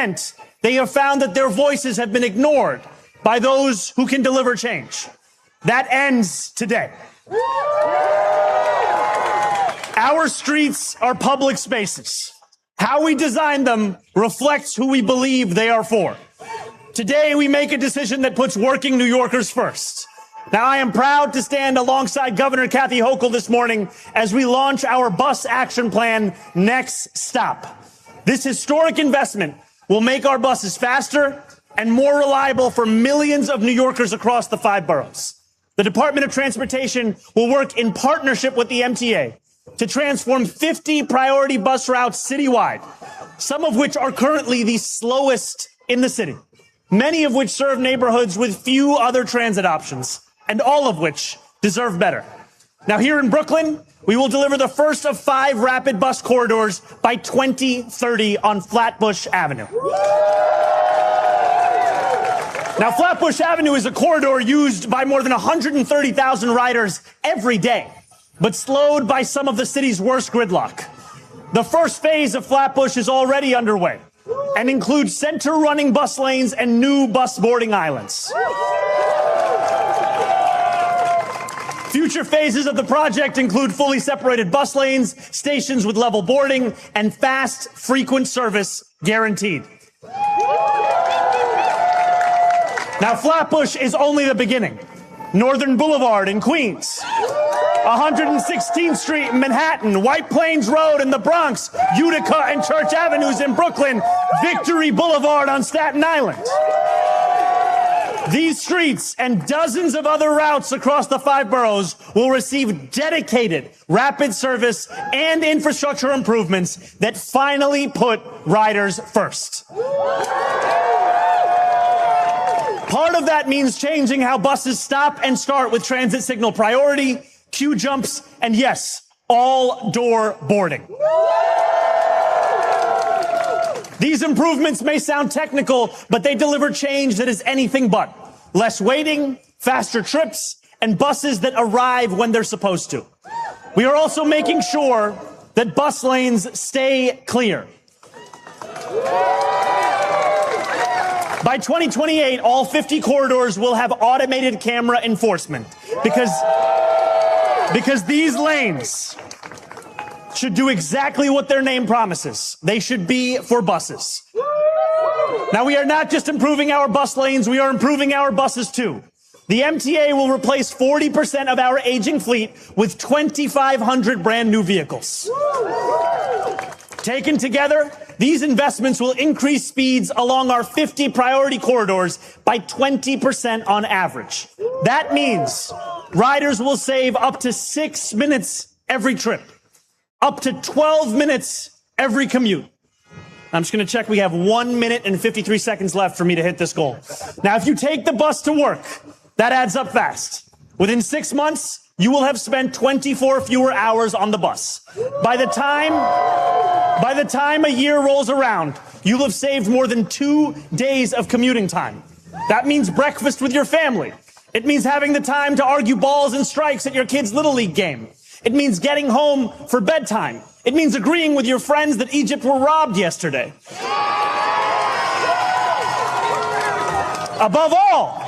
intent, they have found that their voices have been ignored by those who can deliver change. That ends today. Our streets are public spaces. How we design them reflects who we believe they are for. Today, we make a decision that puts working New Yorkers first. Now, I am proud to stand alongside Governor Kathy Hochul this morning as we launch our bus action plan, Next Stop. This historic investment will make our buses faster and more reliable for millions of New Yorkers across the 5 boroughs. The Department of Transportation will work in partnership with the MTA to transform 50 priority bus routes citywide, some of which are currently the slowest in the city, many of which serve neighborhoods with few other transit options, and all of which deserve better. Now, here in Brooklyn, we will deliver the first of 5 rapid bus corridors by 2030 on Flatbush Avenue. Now, Flatbush Avenue is a corridor used by more than 130,000 riders every day, but slowed by some of the city's worst gridlock. The first phase of Flatbush is already underway and includes center-running bus lanes and new bus boarding islands. Future phases of the project include fully separated bus lanes, stations with level boarding, and fast, frequent service guaranteed. Now, Flatbush is only the beginning. Northern Boulevard in Queens, 116th Street in Manhattan, White Plains Road in the Bronx, Utica and Church Avenues in Brooklyn, Victory Boulevard on Staten Island. These streets and dozens of other routes across the 5 boroughs will receive dedicated rapid service and infrastructure improvements that finally put riders first. Part of that means changing how buses stop and start with transit signal priority, queue jumps, and yes, all-door boarding. These improvements may sound technical, but they deliver change that is anything but. Less waiting, faster trips, and buses that arrive when they're supposed to. We are also making sure that bus lanes stay clear. By 2028, all 50 corridors will have automated camera enforcement because these lanes should do exactly what their name promises. They should be for buses. Now, we are not just improving our bus lanes, we are improving our buses too. The MTA will replace 40% of our aging fleet with 2,500 brand new vehicles. Taken together, these investments will increase speeds along our 50 priority corridors by 20% on average. That means riders will save up to 6 minutes every trip, up to 12 minutes every commute. I'm just going to check. We have 1 minute and 53 seconds left for me to hit this goal. Now, if you take the bus to work, that adds up fast. Within 6 months, you will have spent 24 fewer hours on the bus. By the time a year rolls around, you'll have saved more than 2 days of commuting time. That means breakfast with your family. It means having the time to argue balls and strikes at your kid's Little League game. It means getting home for bedtime. It means agreeing with your friends that Egypt were robbed yesterday. Above all,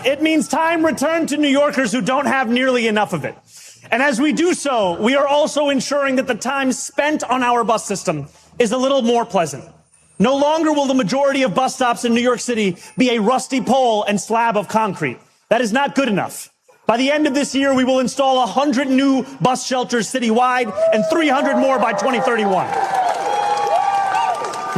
it means time returned to New Yorkers who don't have nearly enough of it. And as we do so, we are also ensuring that the time spent on our bus system is a little more pleasant. No longer will the majority of bus stops in New York City be a rusty pole and slab of concrete. That is not good enough. By the end of this year, we will install 100 new bus shelters citywide and 300 more by 2031.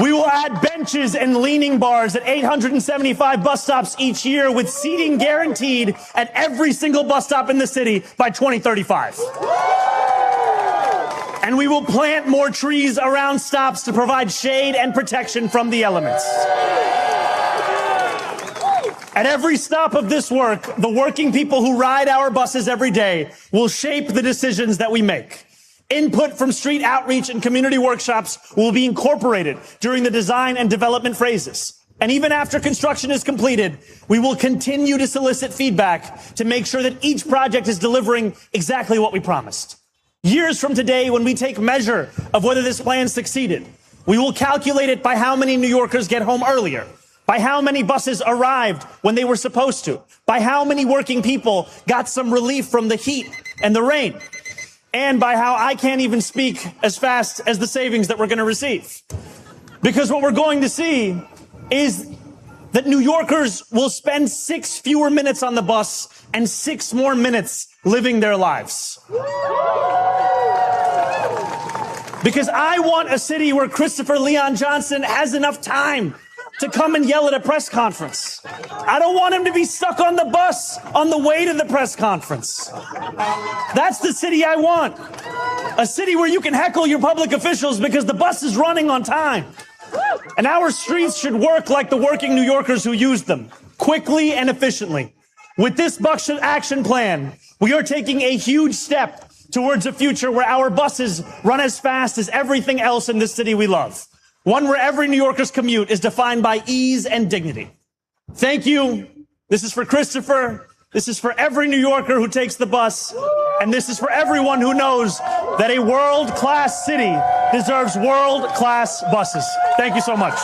We will add benches and leaning bars at 875 bus stops each year with seating guaranteed at every single bus stop in the city by 2035. And we will plant more trees around stops to provide shade and protection from the elements. At every stop of this work, the working people who ride our buses every day will shape the decisions that we make. Input from street outreach and community workshops will be incorporated during the design and development phases. And even after construction is completed, we will continue to solicit feedback to make sure that each project is delivering exactly what we promised. Years from today, when we take measure of whether this plan succeeded, We will calculate it by how many New Yorkers get home earlier, by how many buses arrived when they were supposed to, by how many working people got some relief from the heat and the rain, and by how I can't even speak as fast as the savings that we're going to receive. Because what we're going to see is that New Yorkers will spend 6 fewer minutes on the bus and 6 more minutes living their lives. Because I want a city where Christopher Leon Johnson has enough time to come and yell at a press conference. I don't want him to be stuck on the bus on the way to the press conference. That's the city I want. A city where you can heckle your public officials because the bus is running on time. And our streets should work like the working New Yorkers who use them, quickly and efficiently. With this bus action plan, we are taking a huge step towards a future where our buses run as fast as everything else in this city we love. One where every New Yorker's commute is defined by ease and dignity. Thank you. This is for Christopher. This is for every New Yorker who takes the bus. And this is for everyone who knows that a world-class city deserves world-class buses. Thank you so much.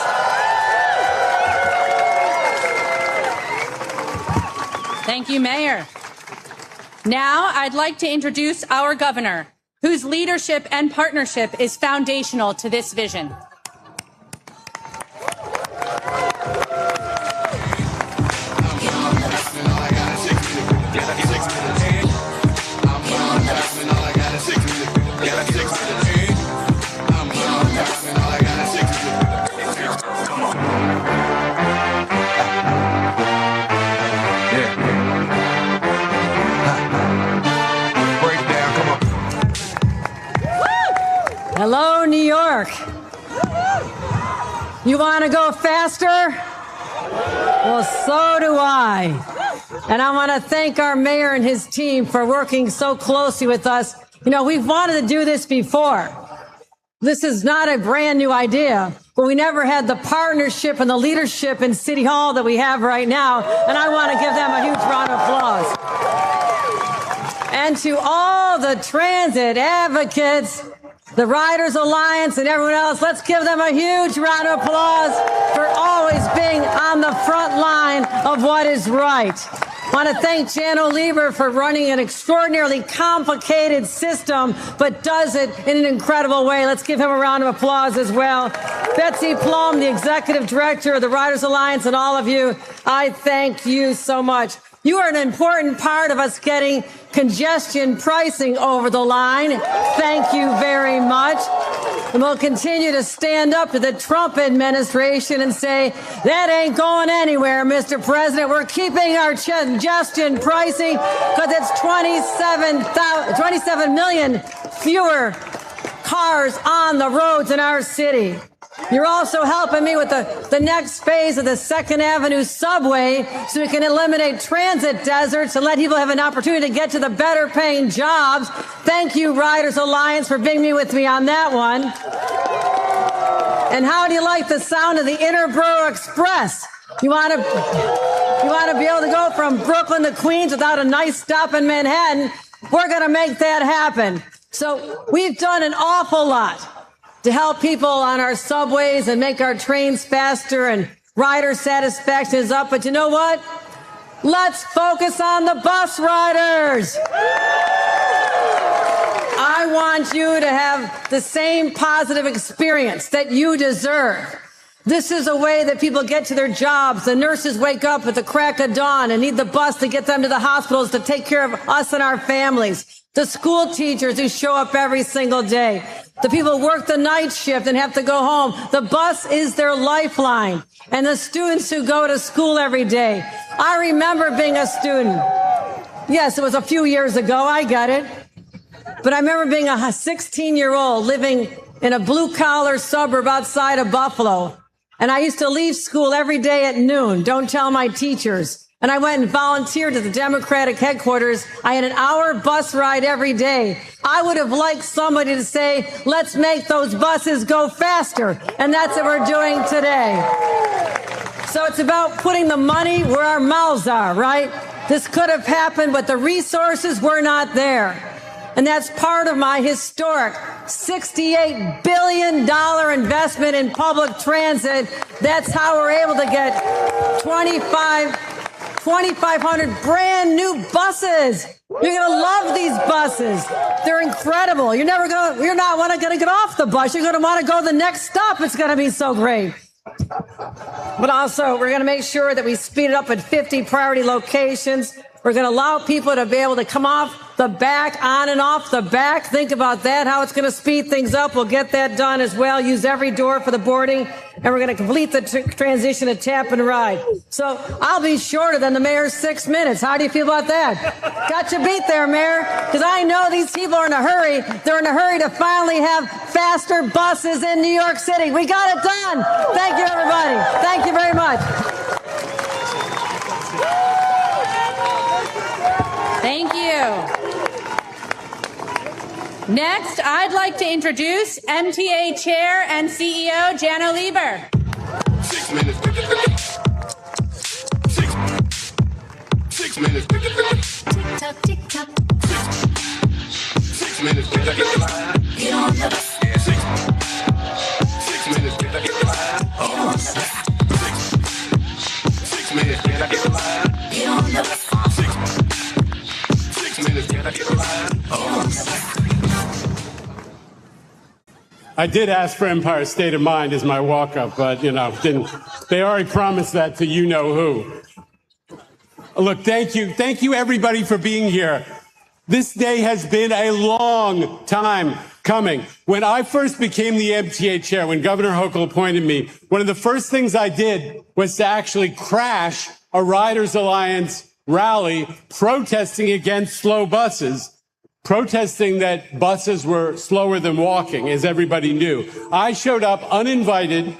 Thank you, Mayor. Now, I'd like to introduce our governor, whose leadership and partnership is foundational to this vision. Hello, New York. You want to go faster? Well, so do I. And I want to thank our mayor and his team for working so closely with us. You know, we've wanted to do this before. This is not a brand new idea, but we never had the partnership and the leadership in City Hall that we have right now. And I want to give them a huge round of applause. And to all the transit advocates, the Riders Alliance, and everyone else, let's give them a huge round of applause for always being on the front line of what is right. I want to thank Jan Oliver for running an extraordinarily complicated system, but does it in an incredible way. Let's give him a round of applause as well. Betsy Plum, the executive director of the Riders Alliance, and all of you, I thank you so much. You are an important part of us getting congestion pricing over the line. Thank you very much. And we'll continue to stand up to the Trump administration and say, that ain't going anywhere, Mr. President. We're keeping our congestion pricing because it's 27 million fewer cars on the roads in our city. You're also helping me with the next phase of the 2nd Avenue subway so we can eliminate transit deserts and let people have an opportunity to get to the better paying jobs. Thank you, Riders Alliance, for being with me on that one. And how do you like the sound of the Interborough Express? You want to be able to go from Brooklyn to Queens without a nice stop in Manhattan? We're going to make that happen. So we've done an awful lot to help people on our subways and make our trains faster, and rider satisfaction is up. But you know what? Let's focus on the bus riders. I want you to have the same positive experience that you deserve. This is a way that people get to their jobs. The nurses wake up at the crack of dawn and need the bus to get them to the hospitals to take care of us and our families. The school teachers who show up every single day. The people who work the night shift and have to go home. The bus is their lifeline. And the students who go to school every day. I remember being a student. Yes, it was a few years ago. I get it. But I remember being a 16-year-old living in a blue-collar suburb outside of Buffalo. And I used to leave school every day at noon. Don't tell my teachers. And I went and volunteered at the Democratic headquarters. I had an hour bus ride every day. I would have liked somebody to say, let's make those buses go faster. And that's what we're doing today. So it's about putting the money where our mouths are, right? This could have happened, but the resources were not there. And that's part of my historic $68 billion investment in public transit. That's how we're able to get 2,500 brand new buses. You're going to love these buses. They're incredible. You're not going to get off the bus. You're going to want to go to the next stop. It's going to be so great. But also, we're going to make sure that we speed it up at 50 priority locations. We're going to allow people to be able to come off the back, on and off the back. Think about that, how it's going to speed things up. We'll get that done as well. Use every door for the boarding. And we're going to complete the transition to tap and ride. So I'll be shorter than the mayor's 6 minutes. How do you feel about that? Got you beat there, Mayor. Because I know these people are in a hurry. They're in a hurry to finally have faster buses in New York City. We got it done. Thank you, everybody. Thank you very much. Thank you. Next, I'd like to introduce MTA Chair and CEO Janno Lieber. 6 minutes. 6 minutes. Tick tock, tick tock. 6 minutes. Get on the bus. 6 minutes. Get on the bus. 6 minutes. Get on the bus. 6 minutes. Get on the bus. I did ask for Empire State of Mind as my walk-up, but, didn't. They already promised that to you-know-who. Look, thank you, everybody, for being here. This day has been a long time coming. When I first became the MTA chair, when Governor Hochul appointed me, one of the first things I did was to actually crash a Riders Alliance rally protesting against slow buses. Protesting that buses were slower than walking, as everybody knew. I showed up uninvited,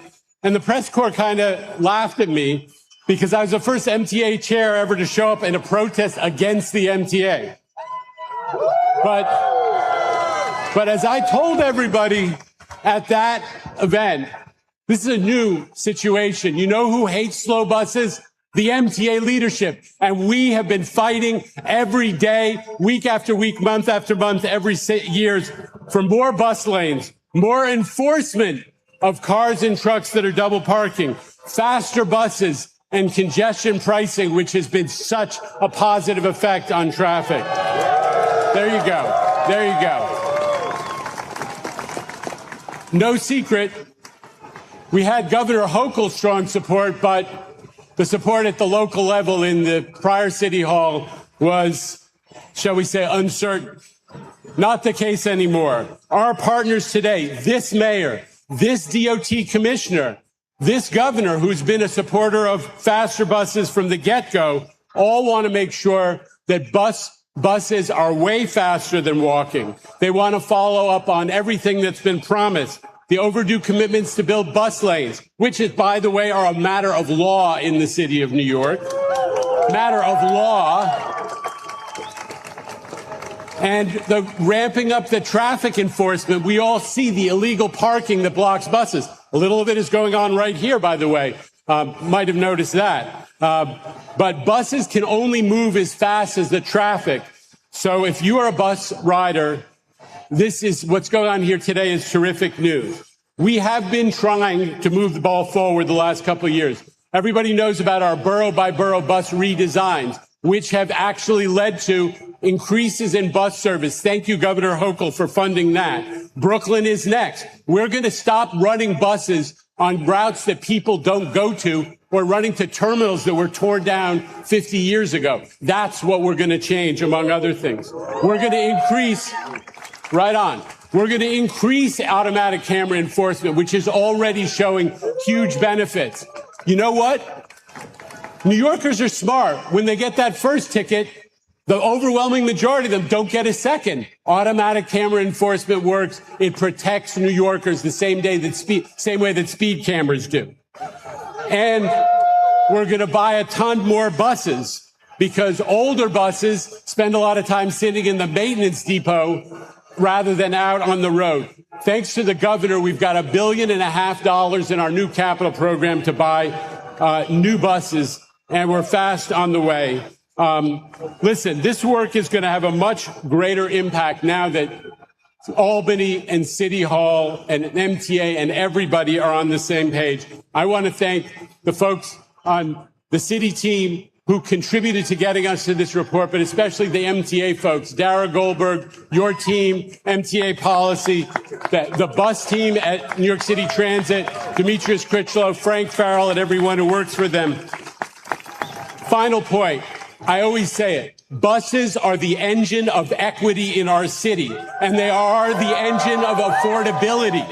and the press corps kind of laughed at me because I was the first MTA chair ever to show up in a protest against the MTA. But as I told everybody at that event, this is a new situation. You know who hates slow buses? The MTA leadership. And we have been fighting every day, week after week, month after month, every years for more bus lanes, more enforcement of cars and trucks that are double parking, faster buses, and congestion pricing, which has been such a positive effect on traffic. There you go. There you go. No secret, we had Governor Hochul's strong support, but the support at the local level in the prior city hall was, shall we say, uncertain. Not the case anymore. Our partners today, this mayor, this DOT commissioner, this governor who's been a supporter of faster buses from the get-go, all want to make sure that buses are way faster than walking. They want to follow up on everything that's been promised. The overdue commitments to build bus lanes, which is, by the way, are a matter of law in the city of New York. Matter of law. And the ramping up the traffic enforcement. We all see the illegal parking that blocks buses. A little of it is going on right here, by the way. Might have noticed that. But buses can only move as fast as the traffic. So if you are a bus rider, this is what's going on here today is terrific news. We have been trying to move the ball forward the last couple of years. Everybody knows about our borough by borough bus redesigns, which have actually led to increases in bus service. Thank you, Governor Hochul, for funding that. Brooklyn is next. We're going to stop running buses on routes that people don't go to or running to terminals that were torn down 50 years ago. That's what we're going to change, among other things. We're going to increase... Right on. We're going to increase automatic camera enforcement, which is already showing huge benefits. You know what? New Yorkers are smart. When they get that first ticket, the overwhelming majority of them don't get a second. Automatic camera enforcement works. It protects New Yorkers the same way that speed cameras do. And we're going to buy a ton more buses because older buses spend a lot of time sitting in the maintenance depot rather than out on the road. Thanks to the governor, we've got $1.5 billion in our new capital program to buy new buses, and we're fast on the way. Listen, this work is going to have a much greater impact now that Albany and City Hall and MTA and everybody are on the same page. I want to thank the folks on the city team who contributed to getting us to this report, but especially the MTA folks, Dara Goldberg, your team, MTA policy, the bus team at New York City Transit, Demetrius Critchlow, Frank Farrell, and everyone who works for them. Final point. I always say it. Buses are the engine of equity in our city, and they are the engine of affordability.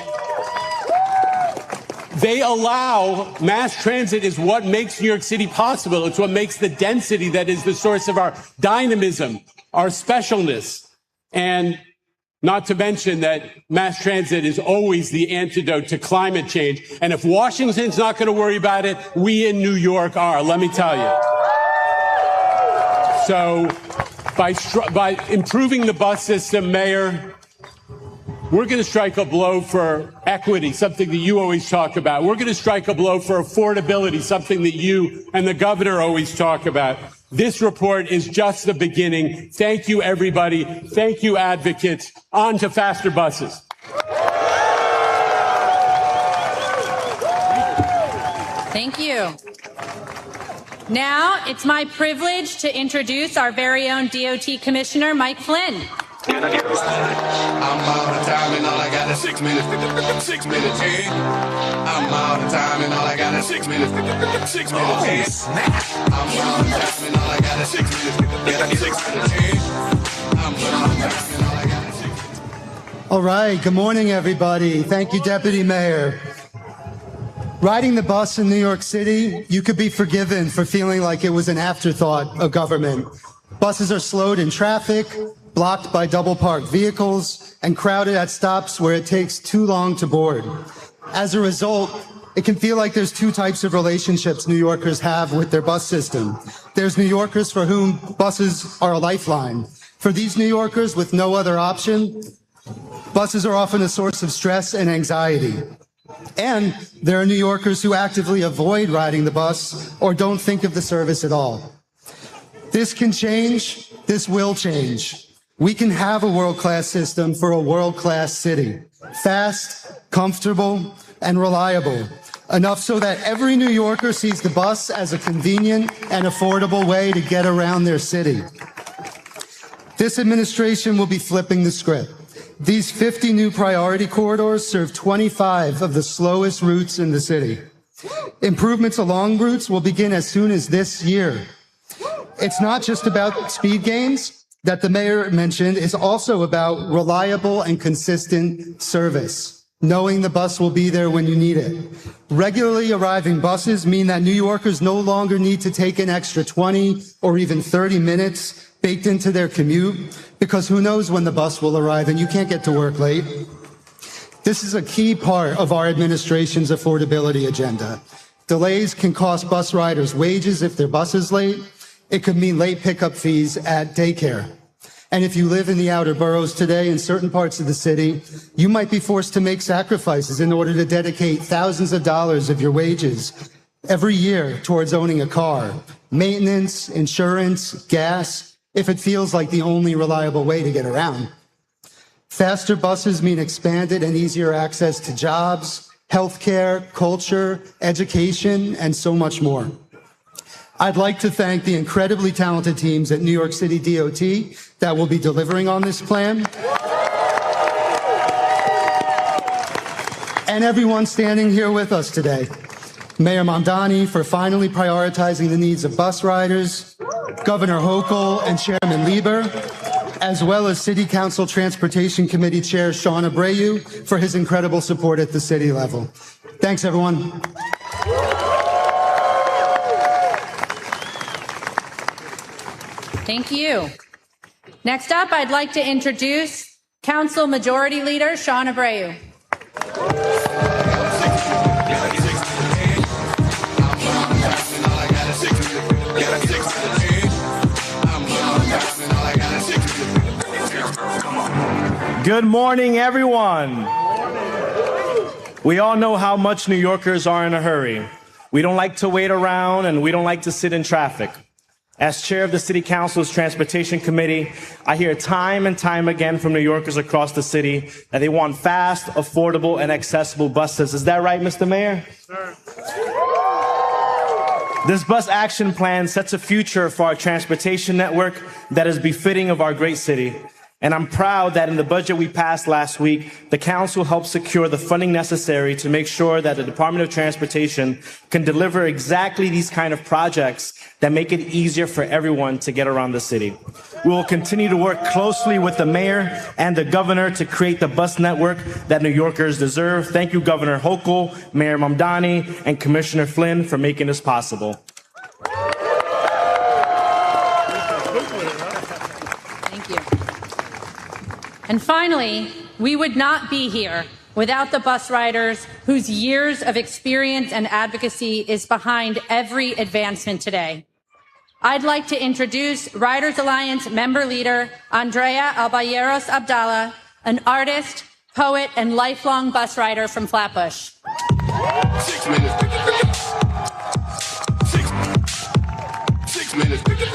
They allow mass transit is what makes New York City possible. It's what makes the density that is the source of our dynamism, our specialness, and not to mention that mass transit is always the antidote to climate change. And if Washington's not going to worry about it, we in New York are, let me tell you. So by improving the bus system, Mayor, we're going to strike a blow for equity, something that you always talk about. We're going to strike a blow for affordability, something that you and the governor always talk about. This report is just the beginning. Thank you, everybody. Thank you, advocates. On to faster buses. Thank you. Now it's my privilege to introduce our very own DOT Commissioner, Mike Flynn. I'm out of time and all I got is 6 minutes. 6 minutes, yeah. I'm out of time and all I got is 6 minutes. 6 minutes, yeah. I'm out of time and all I got is 6 minutes. 6 minutes, yeah. I'm out of time and all I got is 6 minutes. All right, good morning, everybody. Thank you, Deputy Mayor. Riding the bus in New York City, you could be forgiven for feeling like it was an afterthought of government. Buses are slowed in traffic, blocked by double-parked vehicles, and crowded at stops where it takes too long to board. As a result, it can feel like there's two types of relationships New Yorkers have with their bus system. There's New Yorkers for whom buses are a lifeline. For these New Yorkers with no other option, buses are often a source of stress and anxiety. And there are New Yorkers who actively avoid riding the bus or don't think of the service at all. This can change. This will change. We can have a world-class system for a world-class city. Fast, comfortable, and reliable. Enough so that every New Yorker sees the bus as a convenient and affordable way to get around their city. This administration will be flipping the script. These 50 new priority corridors serve 25 of the slowest routes in the city. Improvements along routes will begin as soon as this year. It's not just about speed gains that the mayor mentioned. It's also about reliable and consistent service, knowing the bus will be there when you need it. Regularly arriving buses mean that New Yorkers no longer need to take an extra 20 or even 30 minutes baked into their commute, because who knows when the bus will arrive and you can't get to work late. This is a key part of our administration's affordability agenda. Delays can cost bus riders wages if their bus is late. It could mean late pickup fees at daycare. And if you live in the outer boroughs today in certain parts of the city, you might be forced to make sacrifices in order to dedicate thousands of dollars of your wages every year towards owning a car, maintenance, insurance, gas, if it feels like the only reliable way to get around. Faster buses mean expanded and easier access to jobs, healthcare, culture, education, and so much more. I'd like to thank the incredibly talented teams at New York City DOT that will be delivering on this plan. And everyone standing here with us today. Mayor Mamdani for finally prioritizing the needs of bus riders, Governor Hochul and Chairman Lieber, as well as City Council Transportation Committee Chair Sean Abreu for his incredible support at the city level. Thanks, everyone. Thank you. Next up, I'd like to introduce Council Majority Leader Sean Abreu. Good morning, everyone. We all know how much New Yorkers are in a hurry. We don't like to wait around and we don't like to sit in traffic. As chair of the City Council's Transportation Committee, I hear time and time again from New Yorkers across the city that they want fast, affordable, and accessible buses. Is that right, Mr. Mayor? Sure. This bus action plan sets a future for our transportation network that is befitting of our great city. And I'm proud that in the budget we passed last week, the council helped secure the funding necessary to make sure that the Department of Transportation can deliver exactly these kind of projects that make it easier for everyone to get around the city. We will continue to work closely with the mayor and the governor to create the bus network that New Yorkers deserve. Thank you, Governor Hochul, Mayor Mamdani, and Commissioner Flynn for making this possible. Thank you. And finally, we would not be here without the bus riders whose years of experience and advocacy is behind every advancement today. I'd like to introduce Riders Alliance member leader Andrea Alballeros Abdallah, an artist, poet, and lifelong bus rider from Flatbush. 6 minutes. 6 minutes.